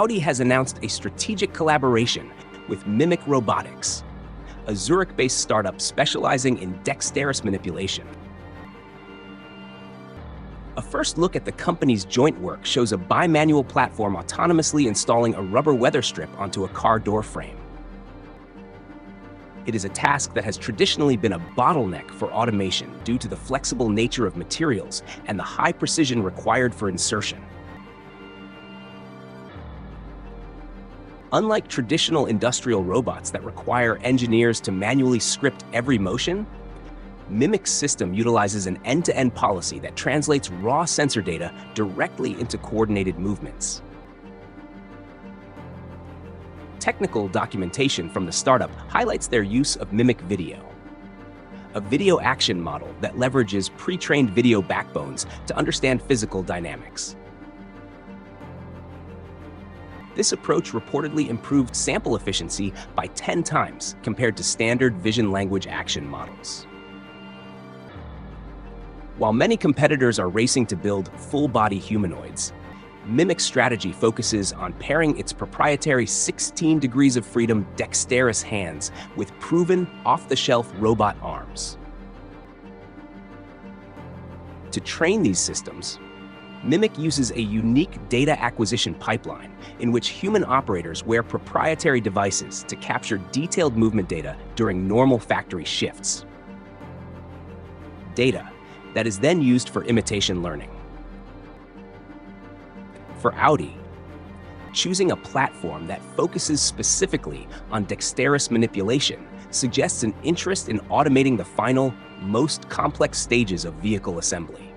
Audi has announced a strategic collaboration with Mimic Robotics, a Zurich-based startup specializing in dexterous manipulation. A first look at the company's joint work shows a bimanual platform autonomously installing a rubber weather strip onto a car door frame. It is a task that has traditionally been a bottleneck for automation due to the flexible nature of materials and the high precision required for insertion. Unlike traditional industrial robots that require engineers to manually script every motion, Mimic's system utilizes an end-to-end policy that translates raw sensor data directly into coordinated movements. Technical documentation from the startup highlights their use of Mimic Video, a video action model that leverages pre-trained video backbones to understand physical dynamics. This approach reportedly improved sample efficiency by 10 times compared to standard vision language action models. While many competitors are racing to build full-body humanoids, Mimic's strategy focuses on pairing its proprietary 16 degrees of freedom dexterous hands with proven off-the-shelf robot arms. To train these systems, Mimic uses a unique data acquisition pipeline in which human operators wear proprietary devices to capture detailed movement data during normal factory shifts. Data that is then used for imitation learning. For Audi, choosing a platform that focuses specifically on dexterous manipulation suggests an interest in automating the final, most complex stages of vehicle assembly.